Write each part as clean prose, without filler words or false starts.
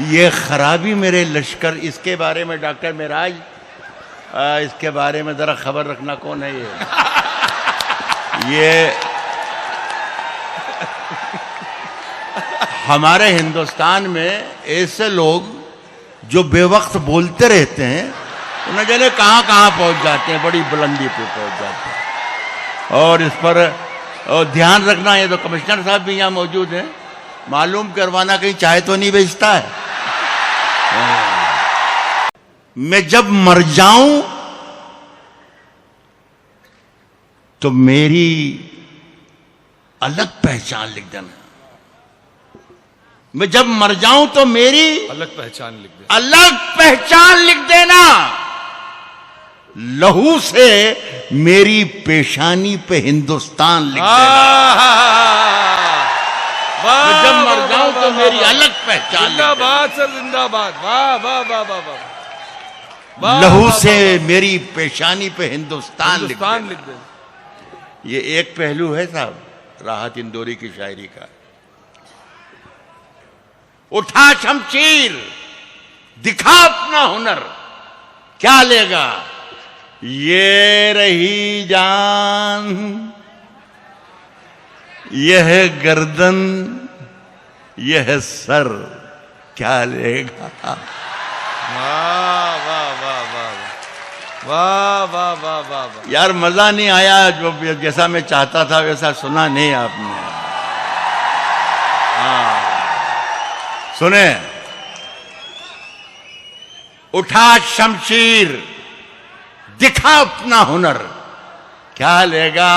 ये खराबी मेरे लश्कर, इसके बारे में डॉक्टर मेराज, इसके बारे में जरा खबर रखना। कौन है ये हमारे हिंदुस्तान में ऐसे लोग जो बेवक्त बोलते रहते हैं, उन्हें जाने कहाँ कहाँ पहुँच जाते हैं, बड़ी बुलंदी पे पहुँच जाते हैं। और इस पर ध्यान रखना। ये तो कमिश्नर साहब भी यहाँ मौजूद हैं, मालूम करवाना कहीं चाय तो नहीं बेचता है। मैं जब मर जाऊं तो मेरी अलग पहचान लिख देना। मैं जब मर जाऊं तो मेरी अलग पहचान लिख देना। अलग पहचान लिख देना। लहू से मेरी पेशानी पे हिंदुस्तान लिख देना। मैं जब मर जाऊं तो मेरी अलग पहचान। जिंदाबाद सर, जिंदाबाद। वाह वाह वाह वाह वाह। लहू से मेरी पेशानी पे हिंदुस्तान लिख लिख देना। दे। ये एक पहलू है साहब राहत इंदौरी की शायरी का। उठा शमशीर, दिखा अपना हुनर, क्या लेगा ये रही जान, यह गर्दन यह सर, क्या लेगा। वाह वाह वाह वाह वाह वाह वाह वाह वाह। यार मजा नहीं आया, जो जैसा मैं चाहता था वैसा सुना नहीं आपने। हाँ सुने, उठा शमशीर, दिखा अपना हुनर, क्या लेगा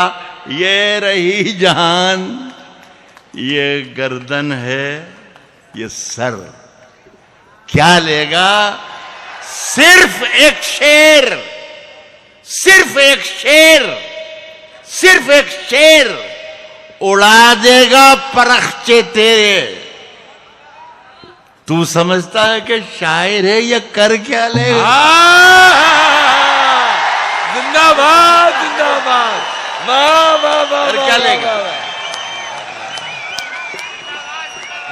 ये रही जान, ये गर्दन है ये सर, क्या लेगा। सिर्फ एक शेर, सिर्फ एक शेर, सिर्फ एक शेर उड़ा देगा परख्चे तेरे। तू समझता है कि शायर है, ये कर क्या लेगा। जिंदाबाद जिंदाबाद। वाह वाह वाह। क्या लेगा।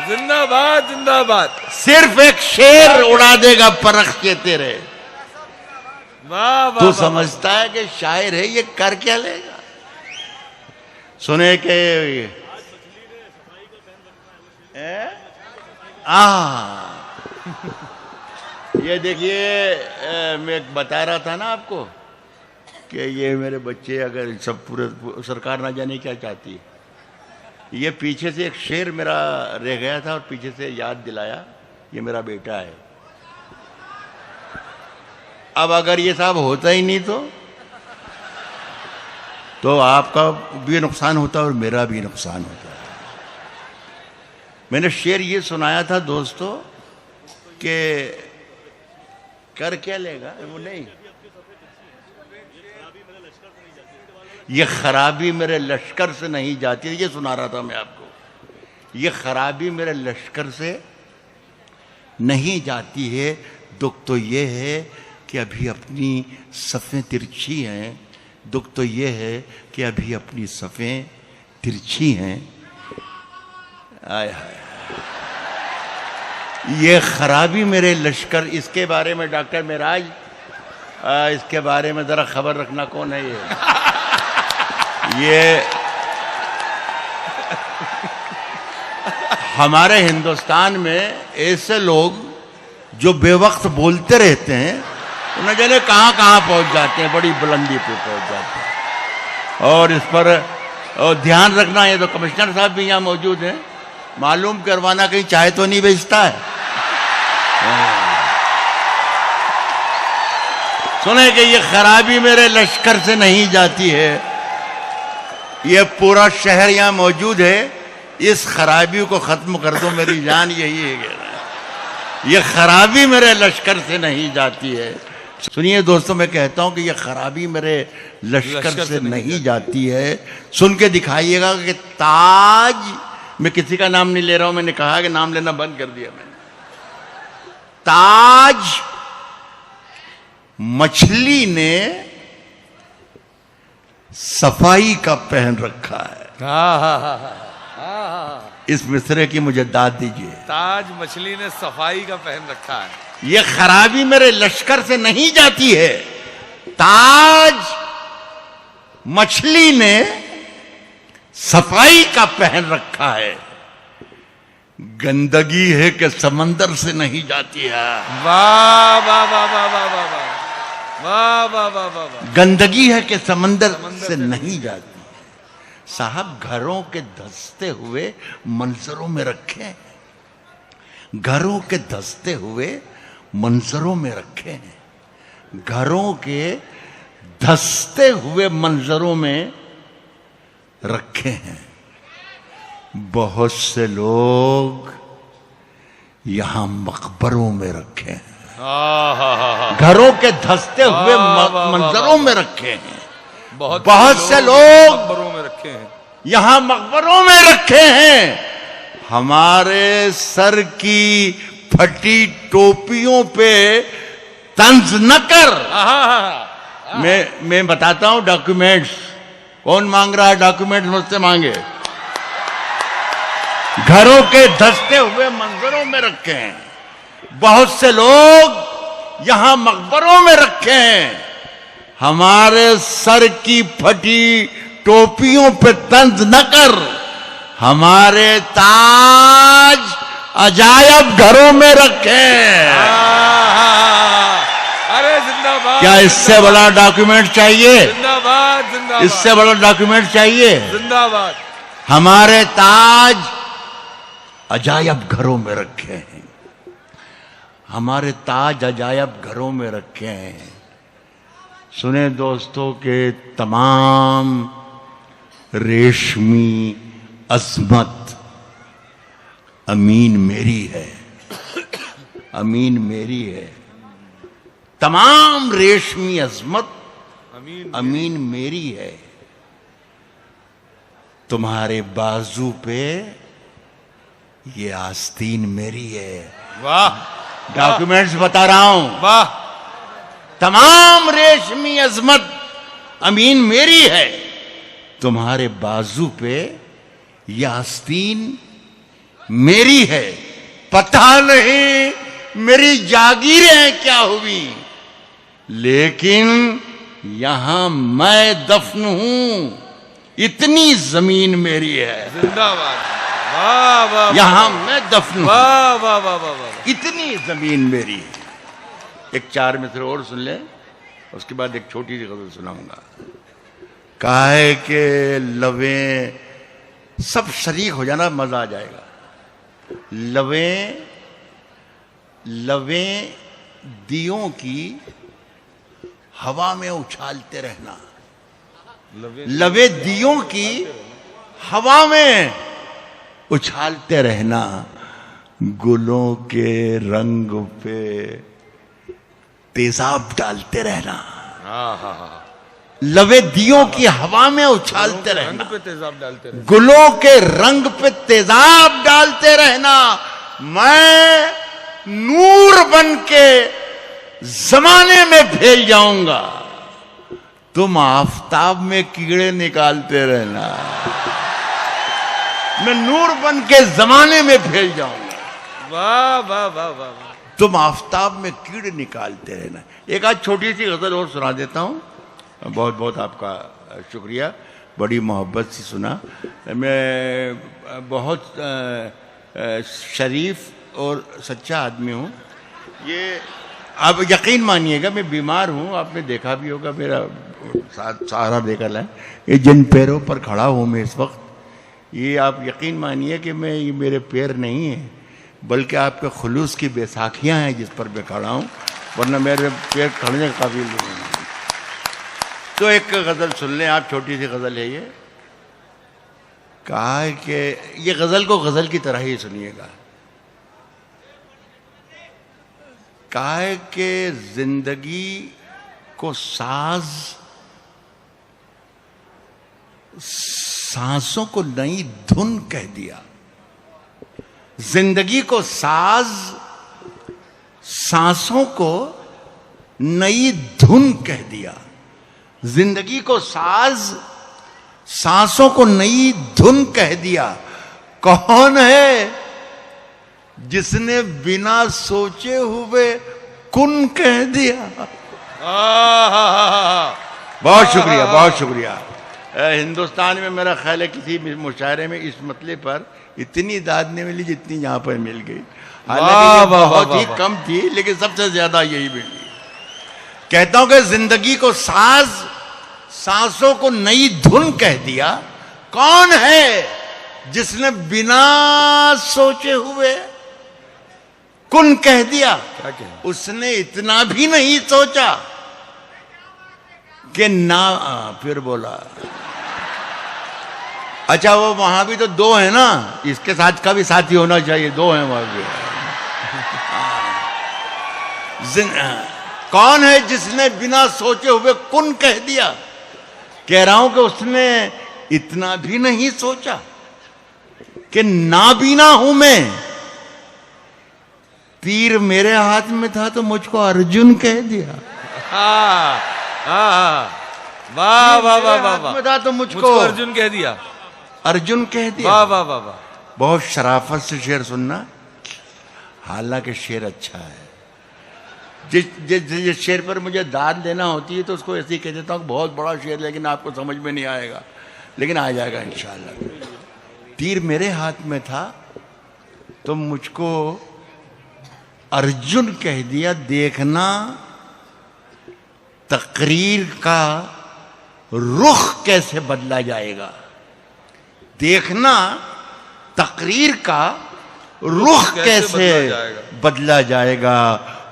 जिंदाबाद जिंदाबाद। सिर्फ एक शेर उड़ा देगा परख्चे तेरे। वाह वाह। तू समझता है कि शायर है, ये कर क्या लेगा। सुने के ये देखिए, मैं बता रहा था ना आपको कि ये मेरे बच्चे अगर सब पूरे सरकार ना जाने क्या चाहती है। ये पीछे से एक शेर मेरा रह गया था और पीछे से याद दिलाया, ये मेरा बेटा है। अब अगर ये साहब होता ही नहीं तो आपका भी नुकसान होता और मेरा भी नुकसान होता। मैंने शेर ये सुनाया था दोस्तों कि कर क्या लेगा वो नहीं, ये खराबी मेरे लश्कर से नहीं जाती। ये सुना रहा था मैं आपको, ये खराबी मेरे लश्कर से नहीं जाती है। दुख तो ये है कि अभी अपनी सफ़ें तिरछी हैं, दुख तो ये है कि अभी अपनी सफ़ें तिरछी हैं। आय हाय, ये खराबी मेरे लश्कर, इसके बारे में डॉक्टर मेराज, इसके बारे में जरा खबर रखना। कौन है ये हमारे हिंदुस्तान में ऐसे लोग जो बेवक्त बोलते रहते हैं, उन्हें जाने कहाँ कहाँ पहुँच जाते हैं, बड़ी बुलंदी पे पहुँच जाते हैं। और इस पर ध्यान रखना। ये तो कमिश्नर साहब भी यहाँ मौजूद हैं, मालूम करवाना कहीं चाय तो नहीं बेचता है। सुने कि ये खराबी मेरे लश्कर से नहीं जाती है। ये पूरा शहर यहाँ मौजूद है, इस खराबी को खत्म कर दो मेरी जान, यही है। ये खराबी मेरे लश्कर से नहीं जाती है। सुनिए दोस्तों, मैं कहता हूं कि ये खराबी मेरे लश्कर से नहीं जाती है। सुन के दिखाइएगा कि ताज, मैं किसी का नाम नहीं ले रहा हूं, मैंने कहा कि नाम लेना बंद कर दिया मैंने। ताज मछली ने सफाई का पहन रखा है। इस मिसरे की मुझे दाद दीजिए। ताज मछली ने सफाई का पहन रखा है। ये खराबी मेरे लश्कर से नहीं जाती है। ताज मछली ने सफाई का पहन रखा है। गंदगी है कि समंदर से नहीं जाती है। वाह वाह वाह वाह वाह वाह वाह वाह वाह वाह वाह वाह। गंदगी है कि समंदर से नहीं जाती। साहब घरों के धंसते हुए मंजरों में रखे, घरों के धंसते हुए मंजरों में रखे हैं, घरों के धंसते हुए मंजरों में रखे हैं। बहुत से लोग यहां मकबरों में रखे हैं, घरों के धंसते हुए मंजरों में रखे हैं। बहुत से लोग मकबरों में रखे हैं, यहां मकबरों में रखे हैं। हमारे सर की फटी टोपियों पे तंज न कर। मैं बताता हूं डॉक्यूमेंट्स। कौन मांग रहा है डॉक्यूमेंट्स? मुझसे मांगे। घरों के धंसते हुए मंजरों में रखे हैं। बहुत से लोग यहां मकबरों में रखे हैं। हमारे सर की फटी टोपियों पे तंज न कर। हमारे ताज अजायब घरों में रखे। अरे जिंदाबाद। क्या इससे बड़ा डॉक्यूमेंट चाहिए? जिंदाबाद जिंदाबाद। इससे बड़ा डॉक्यूमेंट चाहिए? जिंदाबाद। हमारे ताज अजायब घरों में रखे हैं। हमारे ताज अजायब घरों में रखे हैं। सुने दोस्तों के तमाम रेशमी अजमत अमीन मेरी है, अमीन मेरी है। तमाम रेशमी अजमत अमीन मेरी है। तुम्हारे बाजू पे ये आस्तीन मेरी है। वाह। डॉक्यूमेंट्स बता रहा हूं। वाह। तमाम रेशमी अजमत अमीन मेरी है। तुम्हारे बाजू पे यह आस्तीन मेरी है। पता नहीं मेरी जागीरें क्या हुई, लेकिन यहां मैं दफन हूं। इतनी जमीन मेरी है। जिंदाबाद। वाह वाह। यहां मैं दफन हूं। वाह वाह वाह वाह वाह। इतनी जमीन मेरी है। एक चार मिसरे और सुन ले, उसके बाद एक छोटी सी गजल सुनाऊंगा। काहे के लवे सब शरीक हो जाना, मजा आ जाएगा। लवे लवे दियों की हवा में उछालते रहना। लवे दियों की हवा में उछालते रहना। गुलों के रंग पे तेजाब डालते रहना। लवे दियों की हवा में उछालते रहना। पे तेजाब डालते रहना। गुलों के रंग पे तेजाब डालते रहना। मैं नूर बन के जमाने में फैल जाऊंगा। तुम आफताब में कीड़े निकालते रहना। मैं नूर बन के जमाने में फैल जाऊंगा। वाह वाह वाह वाह। तुम आफताब में कीड़े निकालते रहना। एक आज छोटी सी गजल और सुना देता हूं। बहुत बहुत आपका शुक्रिया, बड़ी मोहब्बत से सुना। मैं बहुत शरीफ और सच्चा आदमी हूँ। ये आप यकीन मानिएगा, मैं बीमार हूँ। आपने देखा भी होगा, मेरा सहारा लेकर है। ये जिन पैरों पर खड़ा हूँ मैं इस वक्त, ये आप यकीन मानिए कि ये मेरे पैर नहीं है, बल्कि आपके खुलूस की बैसाखियाँ हैं जिस पर मैं खड़ा हूँ, वरना मेरे पैर खड़ने के काबिल नहीं है। तो एक गज़ल सुन लें आप, छोटी सी गज़ल है ये। कहा है कि ये गज़ल को गज़ल की तरह ही सुनिएगा। कहा है कि जिंदगी को सांसों को नई धुन कह दिया। जिंदगी को सांसों को नई धुन कह दिया। जिंदगी को सांसों को नई धुन कह दिया। कौन है जिसने बिना सोचे हुए कुन कह दिया। बहुत शुक्रिया, बहुत शुक्रिया। हिंदुस्तान में मेरा ख्याल है किसी मुशायरे में इस मतले पर इतनी दाद नहीं मिली जितनी यहां पर मिल गई। हालांकि ये बहुत ही कम थी, लेकिन सबसे ज्यादा यही मिली। कहता हूं कि जिंदगी को साज, सांसों को नई धुन कह दिया। कौन है जिसने बिना सोचे हुए कुन कह दिया। क्या कह? उसने इतना भी नहीं सोचा कि ना, फिर बोला। अच्छा, वो वहां भी तो दो है ना, इसके साथ का भी साथी होना चाहिए, दो हैं वहां भी। कौन है जिसने बिना सोचे हुए कुन कह दिया। कह रहा हूं कि उसने इतना भी नहीं सोचा कि नाबीना हूं मैं। तीर मेरे हाथ में था तो मुझको अर्जुन कह दिया। वाह वाह वाह वाह वाह। में था तो मुझको अर्जुन कह दिया। अर्जुन कह दिया। वाह वाह वाह वाह। बहुत शराफत से शेर सुनना, हालांकि शेर अच्छा है। जिस शेर पर मुझे दाद देना होती है तो उसको ऐसे ही कह देता हूँ, बहुत बड़ा शेर, लेकिन आपको समझ में नहीं आएगा, लेकिन आ जाएगा इंशाल्लाह। तीर मेरे हाथ में था तो मुझको अर्जुन कह दिया। देखना तकरीर का रुख कैसे बदला जाएगा। देखना तकरीर का रुख कैसे बदला जाएगा।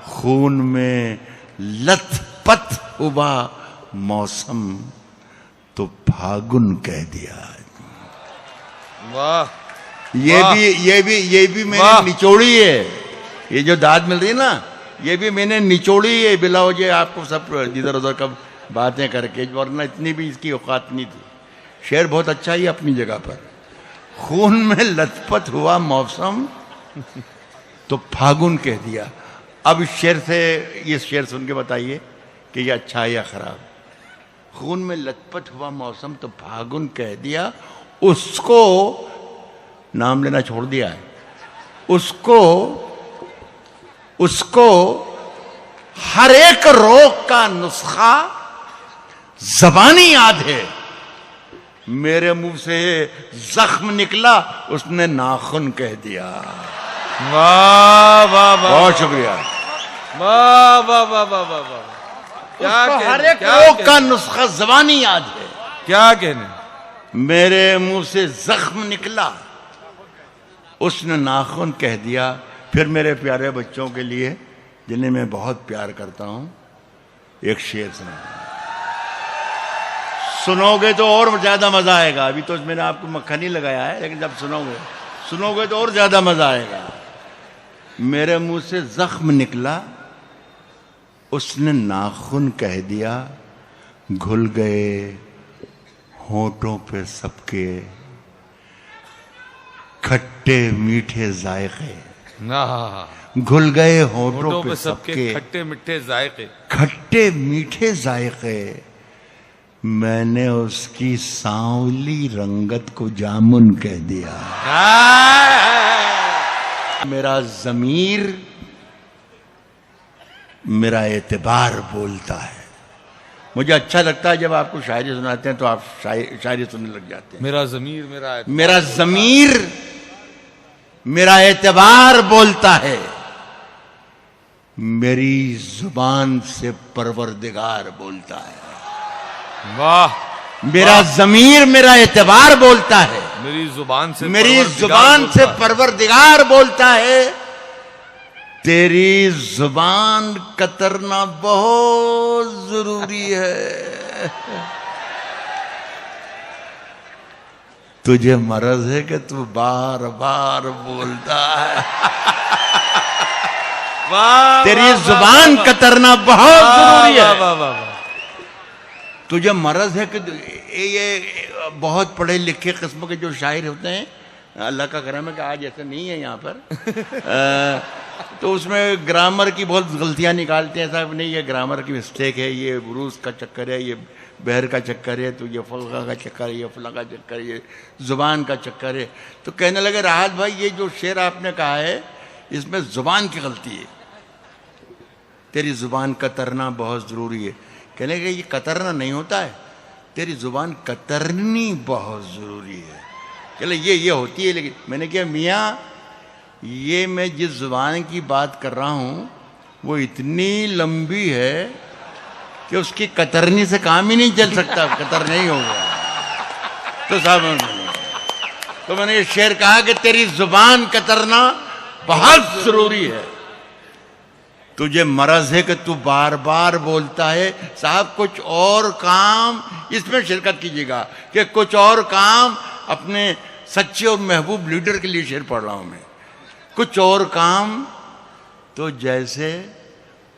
खून में लथपथ हुआ मौसम तो फागुन कह दिया। वाह। ये भी मैंने निचोड़ी है। ये जो दाद मिल रही है ना, ये भी मैंने निचोड़ी है बिलावजे आपको सब इधर उधर कब बातें करके, वरना इतनी भी इसकी औकात नहीं थी। शेर बहुत अच्छा ही अपनी जगह पर। खून में लथपथ हुआ मौसम तो फागुन कह दिया। अब इस शेर से, ये शेर सुन के बताइए कि ये अच्छा है या खराब। खून में लथपथ हुआ मौसम तो फागुन कह दिया। उसको नाम लेना छोड़ दिया है। उसको हर एक रोग का नुस्खा ज़बानी याद है। मेरे मुंह से जख्म निकला, उसने नाखून कह दिया। वाह वाह वाह। बहुत शुक्रिया। वाह वाह वाह वाह वाह वाह। क्या हर एक रोग का नुस्खा ज़बानी याद है। क्या कहने। मेरे मुंह से जख्म निकला, उसने नाखून कह दिया। फिर मेरे प्यारे बच्चों के लिए, जिन्हें मैं बहुत प्यार करता हूं, एक शेर सुनोगे तो और ज्यादा मजा आएगा। अभी तो मैंने आपको मक्खन ही लगाया है, लेकिन जब सुनोगे तो और ज्यादा मजा आएगा। मेरे मुंह से जख्म निकला, उसने नाखून कह दिया। घुल गए होठों पे सबके खट्टे मीठे जायके। घुल गए होठों पे सबके खट्टे मीठे जायके। खट्टे मीठे जायके। मैंने उसकी सांवली रंगत को जामुन कह दिया। मेरा ज़मीर, मेरा एतबार बोलता है। मुझे अच्छा लगता है जब आपको शायरी सुनाते हैं तो आप शायरी सुनने लग जाते हैं। मेरा ज़मीर, मेरा ज़मीर, मेरा एतबार बोलता है। मेरी जुबान से परवरदिगार बोलता है। वाह। मेरा ज़मीर, मेरा एतबार बोलता है। मेरी जुबान से परवरदिगार बोलता है। तेरी जुबान कतरना बहुत जरूरी है। तुझे मर्ज है कि तू बार बार बोलता है। तेरी जुबान कतरना बहुत जरूरी है। तुझे मर्ज है कि ये बहुत पढ़े लिखे किस्म के जो शायर होते हैं, अल्लाह का करम है कि आज ऐसा नहीं है यहाँ पर, तो उसमें ग्रामर की बहुत गलतियाँ निकालते हैं। साहब नहीं, ये ग्रामर की मिस्टेक है, ये रूस का चक्कर है, ये बहर का चक्कर है, तो ये फलका का चक्कर है, ये फला का चक्कर है, ये जुबान का चक्कर है। तो कहने लगे राहत भाई ये जो शेर आपने कहा है इसमें जुबान की गलती है, तेरी जुबान कतरना बहुत ज़रूरी है। कहने लगे ये कतरना नहीं होता है, तेरी जुबान कतरनी बहुत ज़रूरी है। चले ये होती है, लेकिन मैंने कहा मियाँ ये मैं जिस जुबान की बात कर रहा हूँ वो इतनी लंबी है कि उसकी कतरनी से काम ही नहीं चल सकता, कतर नहीं होगा। तो साहब तो मैंने ये शेर कहा कि तेरी जुबान कतरना बहुत जरूरी है, तुझे मरज है कि तू बार बार बोलता है। साहब कुछ और काम इसमें शिरकत कीजिएगा कि कुछ और काम अपने सच्चे और महबूब लीडर के लिए शेर पढ़ रहा हूं मैं। कुछ और काम तो जैसे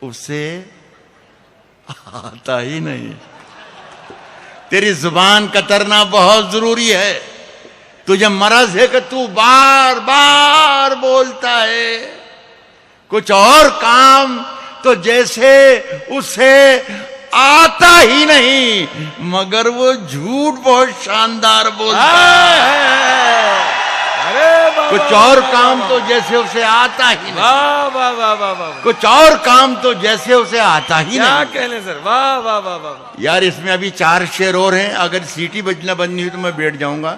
उसे आता ही नहीं। तेरी जुबान कतरना बहुत जरूरी है, तुझे मरज है कि तू बार बार बोलता है। कुछ और काम तो जैसे उसे आता ही नहीं, मगर वो झूठ बहुत शानदार बोलता है। कुछ और काम तो जैसे उसे आता ही नहीं। वाह वाह वाह वाह वाह, कुछ और काम तो जैसे उसे आता ही क्या नहीं। कहने सर, वाह वाह वाह वाह। यार इसमें अभी 4 शेर और हैं, अगर सीटी बजना बंद नहीं हुई तो मैं बैठ जाऊंगा।